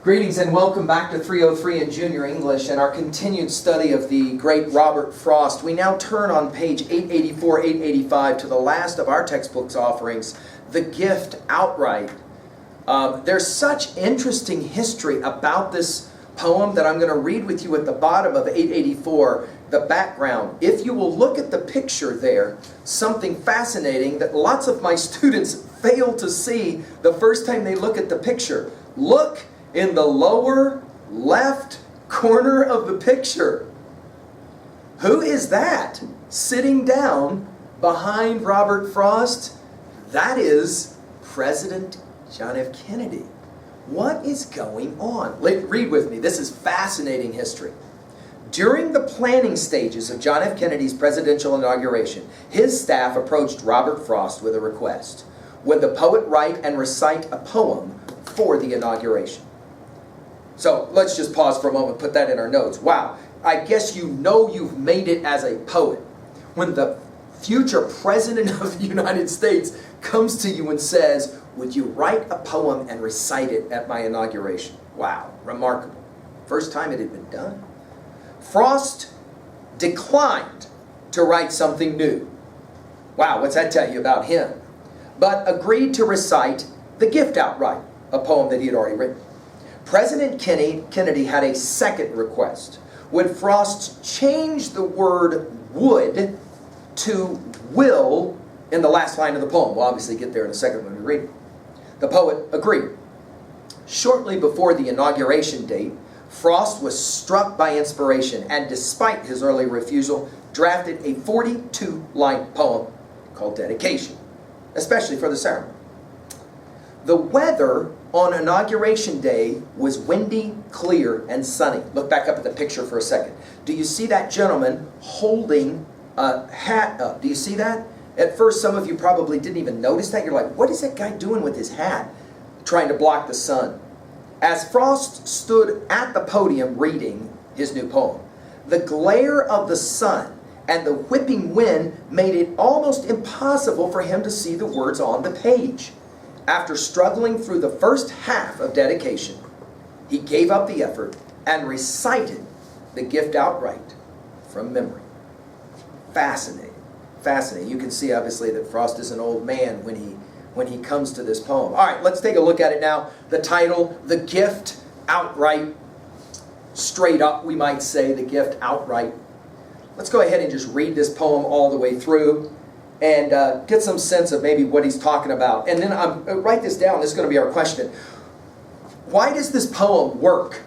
Greetings and welcome back to 303 in Junior English and our continued study of the great Robert Frost. We now turn on page 884, 885 to the last of our textbooks offerings, The Gift Outright. There's such interesting history about this poem that I'm going to read with you at the bottom of 884, the background. If you will look at the picture there, something fascinating that lots of my students fail to see the first time they look at the picture. Look in the lower left corner of the picture. Who is that sitting down behind Robert Frost? That is President John F. Kennedy. What is going on? Read with me. This is fascinating history. During the planning stages of John F. Kennedy's presidential inauguration, his staff approached Robert Frost with a request. Would the poet write and recite a poem for the inauguration? So let's just pause for a moment, put that in our notes. Wow, I guess you know you've made it as a poet when the future President of the United States comes to you and says, would you write a poem and recite it at my inauguration? Wow, remarkable. First time it had been done. Frost declined to write something new. Wow, what's that tell you about him? But agreed to recite The Gift Outright, a poem that he had already written. President Kennedy had a second request. Would Frost change the word would to will in the last line of the poem? We'll obviously get there in a second when we read it. The poet agreed. Shortly before the inauguration date, Frost was struck by inspiration and, despite his early refusal, drafted a 42-line poem called Dedication, especially for the ceremony. The weather on Inauguration Day was windy, clear, and sunny. Look back up at the picture for a second. Do you see that gentleman holding a hat up? Do you see that? At first, some of you probably didn't even notice that. You're like, what is that guy doing with his hat? Trying to block the sun. As Frost stood at the podium reading his new poem, the glare of the sun and the whipping wind made it almost impossible for him to see the words on the page. After struggling through the first half of dedication, he gave up the effort and recited the gift outright from memory. Fascinating. Fascinating. You can see obviously that Frost is an old man when he comes to this poem. All right, let's take a look at it now. The title, The Gift Outright. Straight up, we might say, The Gift Outright. Let's go ahead and just read this poem all the way through and get some sense of maybe what he's talking about. And then write this down. This is going to be our question. Why does this poem work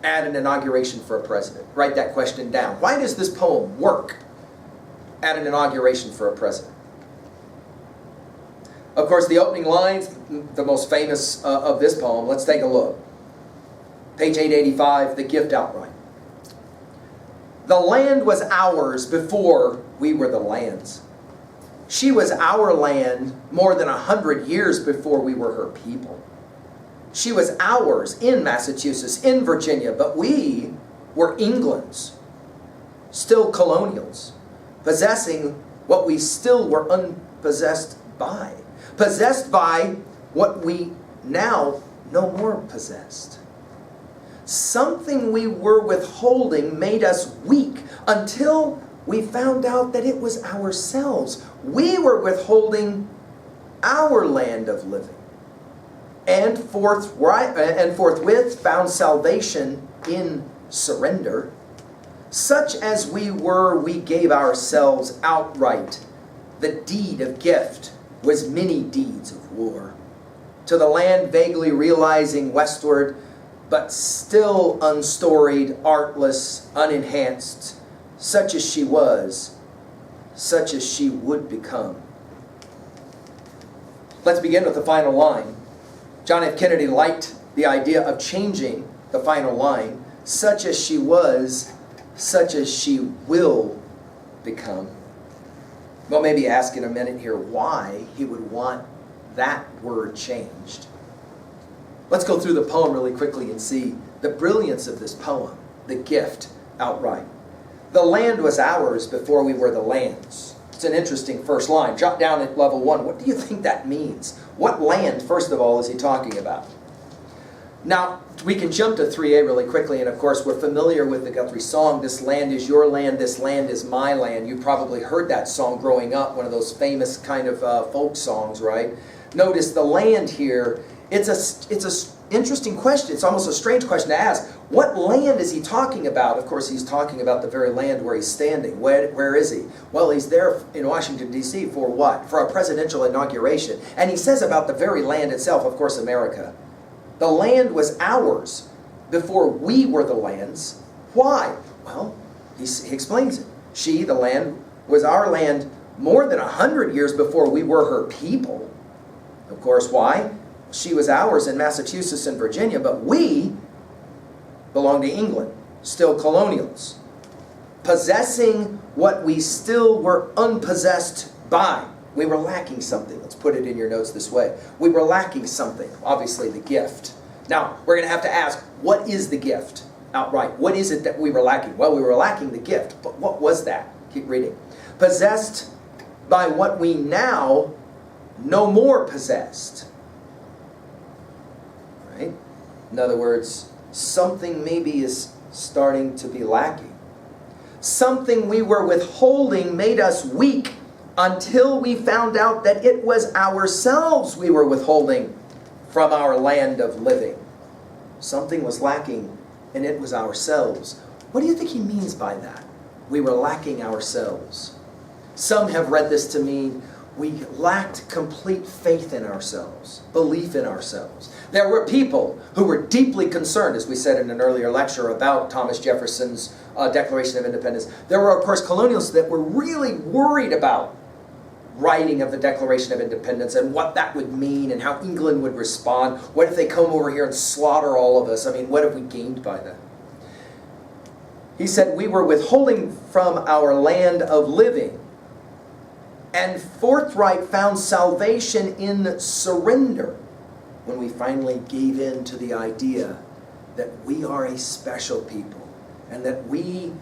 at an inauguration for a president? Write that question down. Why does this poem work at an inauguration for a president? Of course, the opening lines, the most famous of this poem. Let's take a look. Page 885, The Gift Outright. The land was ours before we were the land's. She was our land more than 100 years before we were her people. She was ours in Massachusetts, in Virginia, but we were England's, still colonials, possessing what we still were unpossessed by what we now no more possessed. Something we were withholding made us weak until we found out that it was ourselves. We were withholding our land of living, and forthwith found salvation in surrender. Such as we were, we gave ourselves outright. The deed of gift was many deeds of war. To the land vaguely realizing westward, but still unstoried, artless, unenhanced, such as she was, such as she would become. Let's begin with the final line. John F. Kennedy liked the idea of changing the final line, such as she was, such as she will become. Well, maybe ask in a minute here why he would want that word changed. Let's go through the poem really quickly and see the brilliance of this poem, The Gift Outright. The land was ours before we were the land's. It's an interesting first line. Jot down at level 1. What do you think that means? What land, first of all, is he talking about? Now, we can jump to 3a really quickly, and of course we're familiar with the Guthrie song, "This land is your land, this land is my land." You probably heard that song growing up, one of those famous kind of folk songs, right? Notice the land here, it's a interesting question. It's almost a strange question to ask. What land is he talking about? Of course, he's talking about the very land where he's standing. Where is he? Well, he's there in Washington, D.C. for what? For a presidential inauguration. And he says about the very land itself, of course, America. The land was ours before we were the land's. Why? Well, he explains it. She, the land, was our land more than 100 years before we were her people. Of course, why? She was ours in Massachusetts and Virginia, but we belong to England, still colonials, possessing what we still were unpossessed by. We were lacking something. Let's put it in your notes this way. We were lacking something, obviously the gift. Now, we're going to have to ask, what is the gift outright? What is it that we were lacking? Well, we were lacking the gift, but what was that? Keep reading. Possessed by what we now no more possessed. Right? In other words, something maybe is starting to be lacking. Something we were withholding made us weak until we found out that it was ourselves we were withholding from our land of living. Something was lacking, and it was ourselves. What do you think he means by that? We were lacking ourselves. Some have read this to mean we lacked complete faith in ourselves, belief in ourselves. There were people who were deeply concerned, as we said in an earlier lecture, about Thomas Jefferson's Declaration of Independence. There were, of course, colonials that were really worried about writing of the Declaration of Independence and what that would mean and how England would respond. What if they come over here and slaughter all of us? I mean, what have we gained by that? He said, we were withholding from our land of living, and forthright found salvation in surrender when we finally gave in to the idea that we are a special people and that we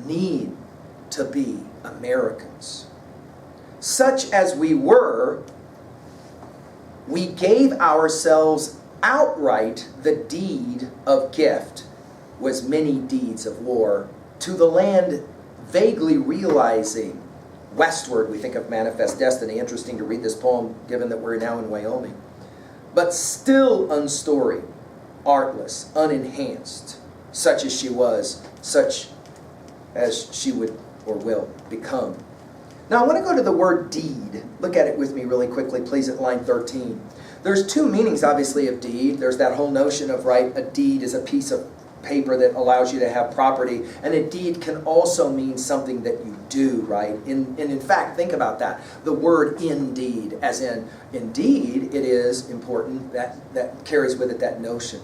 need to be Americans. Such as we were, we gave ourselves outright the deed of gift, was many deeds of war, to the land vaguely realizing westward. We think of Manifest Destiny. Interesting to read this poem, given that we're now in Wyoming. But still unstoried, artless, unenhanced, such as she was, such as she would or will become. Now I want to go to the word deed. Look at it with me really quickly, please, at line 13. There's two meanings, obviously, of deed. There's that whole notion of, right, a deed is a piece of paper that allows you to have property, and a deed can also mean something that you do, right? And in fact, think about that. The word indeed, as in, indeed, it is important, that carries with it that notion.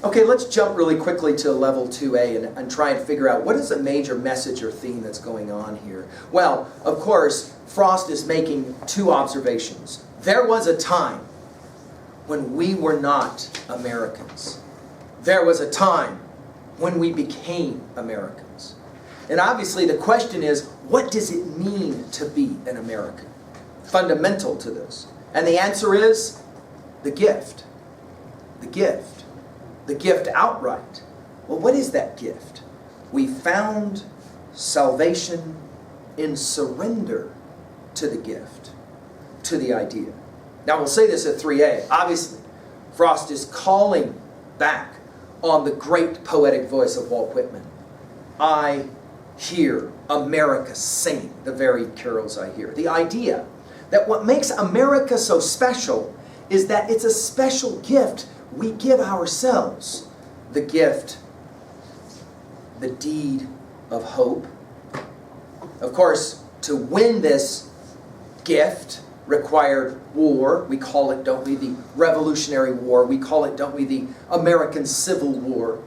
Okay, let's jump really quickly to level 2A and try and figure out what is a major message or theme that's going on here. Well, of course, Frost is making two observations. There was a time when we were not Americans. There was a time when we became Americans. And obviously the question is, what does it mean to be an American? Fundamental to this. And the answer is the gift. The gift. The gift outright. Well, what is that gift? We found salvation in surrender to the gift, to the idea. Now, we'll say this at 3A. Obviously, Frost is calling back on the great poetic voice of Walt Whitman. I hear America singing the very carols I hear. The idea that what makes America so special is that it's a special gift we give ourselves. The gift, the deed of hope. Of course, to win this gift required war. We call it, don't we, the Revolutionary War. We call it, don't we, the American Civil War.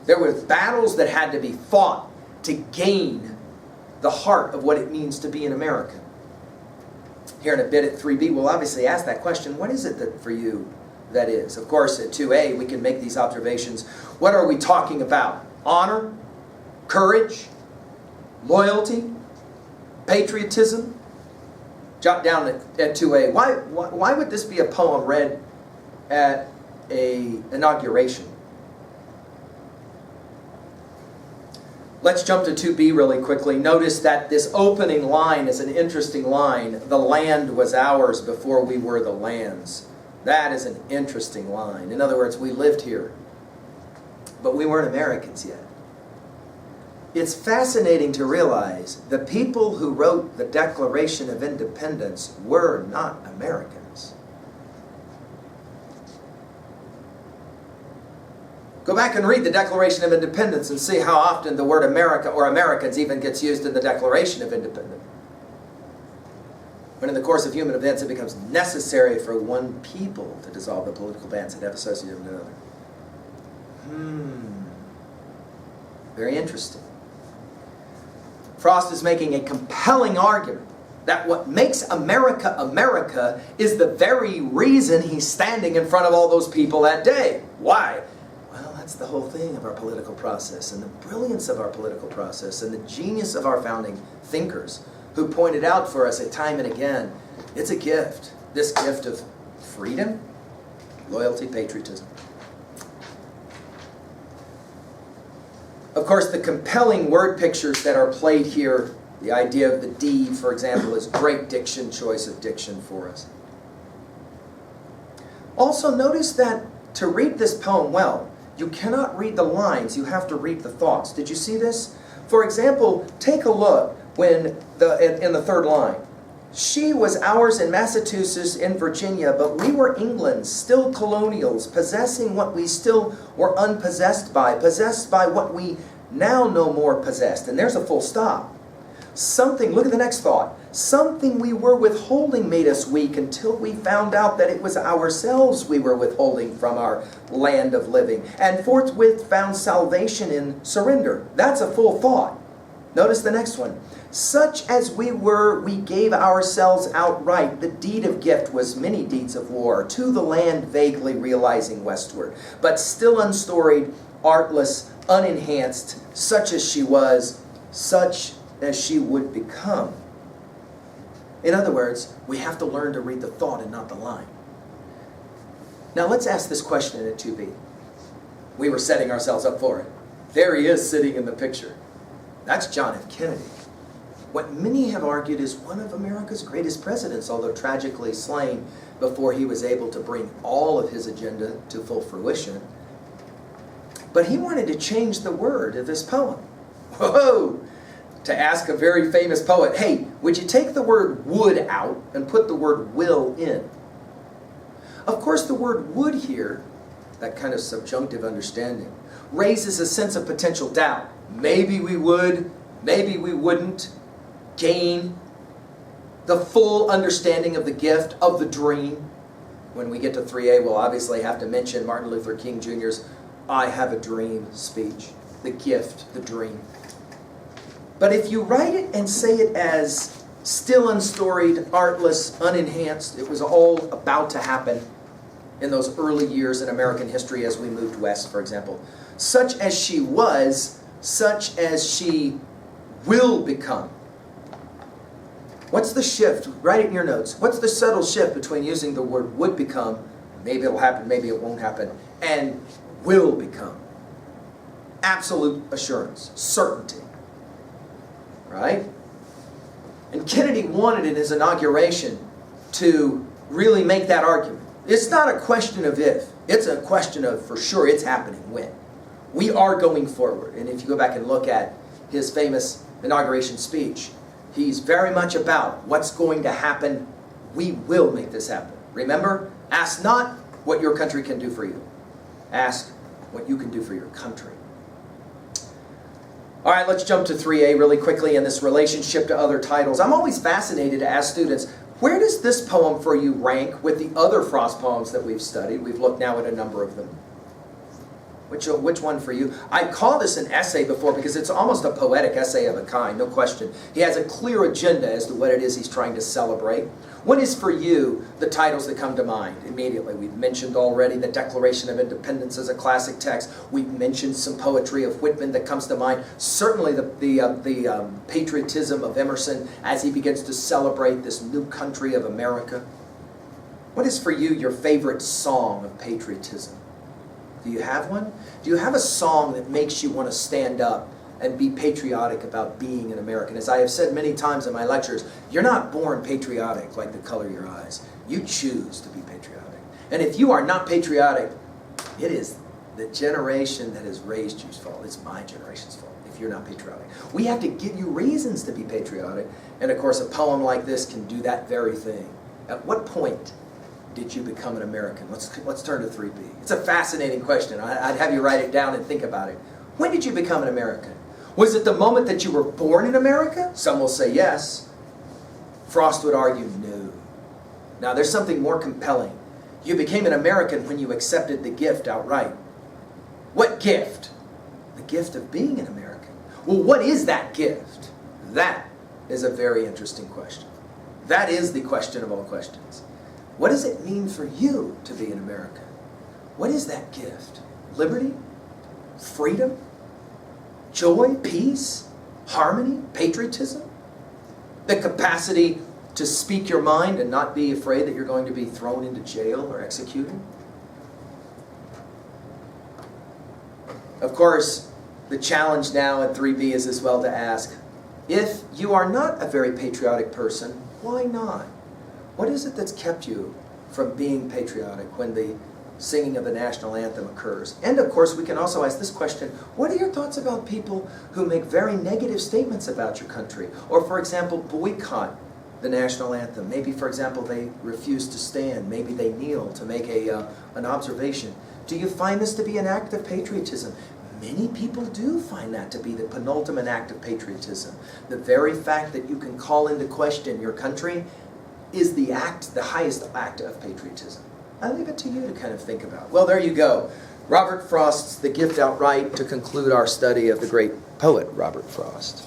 There were battles that had to be fought to gain the heart of what it means to be an American. Here in a bit at 3B, we'll obviously ask that question, what is it that for you that is? Of course, at 2A, we can make these observations. What are we talking about? Honor, courage, loyalty, patriotism? Jot down at 2A. Why would this be a poem read at an inauguration. Let's jump to 2b really quickly. Notice that this opening line is an interesting line. The land was ours before we were the land's. That is an interesting line. In other words, we lived here, but we weren't Americans yet. It's fascinating to realize the people who wrote the Declaration of Independence were not Americans. Go back and read the Declaration of Independence and see how often the word America or Americans even gets used in the Declaration of Independence. When in the course of human events it becomes necessary for one people to dissolve the political bands that have associated with another. Very interesting. Frost is making a compelling argument that what makes America America is the very reason he's standing in front of all those people that day. Why? Well, that's the whole thing of our political process, and the brilliance of our political process, and the genius of our founding thinkers, who pointed out for us time and again, it's a gift. This gift of freedom, loyalty, patriotism. Of course, the compelling word pictures that are played here, the idea of the D, for example, is great choice of diction for us. Also, notice that to read this poem well, you cannot read the lines, you have to read the thoughts. Did you see this? For example, take a look when in the third line. She was ours in Massachusetts, in Virginia, but we were England's, still colonials, possessing what we still were unpossessed by what we now no more possessed. And there's a full stop. Something, look at the next thought. Something we were withholding made us weak until we found out that it was ourselves we were withholding from our land of living, and forthwith found salvation in surrender. That's a full thought. Notice the next one. Such as we were, we gave ourselves outright. The deed of gift was many deeds of war, to the land vaguely realizing westward, but still unstoried, artless, unenhanced, such as she was, such as she would become. In other words, we have to learn to read the thought and not the line. Now let's ask this question at 2b. We were setting ourselves up for it. There he is sitting in the picture. That's John F. Kennedy. What many have argued is one of America's greatest presidents, although tragically slain before he was able to bring all of his agenda to full fruition. But he wanted to change the word of this poem. Whoa! To ask a very famous poet, hey, would you take the word would out and put the word will in? Of course, the word would here, that kind of subjunctive understanding, raises a sense of potential doubt. Maybe we would, maybe we wouldn't gain the full understanding of the gift, of the dream. When we get to 3a, we'll obviously have to mention Martin Luther King Jr.'s I Have a Dream speech. The gift, the dream. But if you write it and say it as still unstoried, artless, unenhanced, it was all about to happen in those early years in American history as we moved west, for example. Such as she was, such as she will become. What's the shift? Write it in your notes. What's the subtle shift between using the word would become, maybe it'll happen, maybe it won't happen, and will become? Absolute assurance, certainty. Right? And Kennedy wanted in his inauguration to really make that argument. It's not a question of if. It's a question of for sure it's happening when. We are going forward. And if you go back and look at his famous inauguration speech, he's very much about what's going to happen. We will make this happen. Remember, ask not what your country can do for you. Ask what you can do for your country. All right, let's jump to 3a really quickly in this relationship to other titles. I'm always fascinated to ask students, where does this poem for you rank with the other Frost poems that we've studied? We've looked now at a number of them. Which one for you? I call this an essay before because it's almost a poetic essay of a kind, no question. He has a clear agenda as to what it is he's trying to celebrate. What is for you the titles that come to mind immediately? We've mentioned already the Declaration of Independence as a classic text. We've mentioned some poetry of Whitman that comes to mind. Certainly the patriotism of Emerson as he begins to celebrate this new country of America. What is for you your favorite song of patriotism? Do you have one? Do you have a song that makes you want to stand up and be patriotic about being an American? As I have said many times in my lectures, you're not born patriotic like the color of your eyes. You choose to be patriotic. And if you are not patriotic, it is the generation that has raised you's fault. It's my generation's fault if you're not patriotic. We have to give you reasons to be patriotic. And of course, a poem like this can do that very thing. At what point did you become an American? Let's turn to 3B. It's a fascinating question. I'd have you write it down and think about it. When did you become an American? Was it the moment that you were born in America? Some will say yes. Frost would argue no. Now there's something more compelling. You became an American when you accepted the gift outright. What gift? The gift of being an American. Well, what is that gift? That is a very interesting question. That is the question of all questions. What does it mean for you to be an American? What is that gift? Liberty? Freedom? Joy? Peace? Harmony? Patriotism? The capacity to speak your mind and not be afraid that you're going to be thrown into jail or executed? Of course, the challenge now in 3B is as well to ask, if you are not a very patriotic person, why not? What is it that's kept you from being patriotic when the singing of the national anthem occurs? And of course, we can also ask this question, what are your thoughts about people who make very negative statements about your country? Or, for example, boycott the national anthem. Maybe, for example, they refuse to stand. Maybe they kneel to make an observation. Do you find this to be an act of patriotism? Many people do find that to be the penultimate act of patriotism. The very fact that you can call into question your country is the highest act of patriotism. I leave it to you to kind of think about. Well, there you go. Robert Frost's The Gift Outright to conclude our study of the great poet Robert Frost.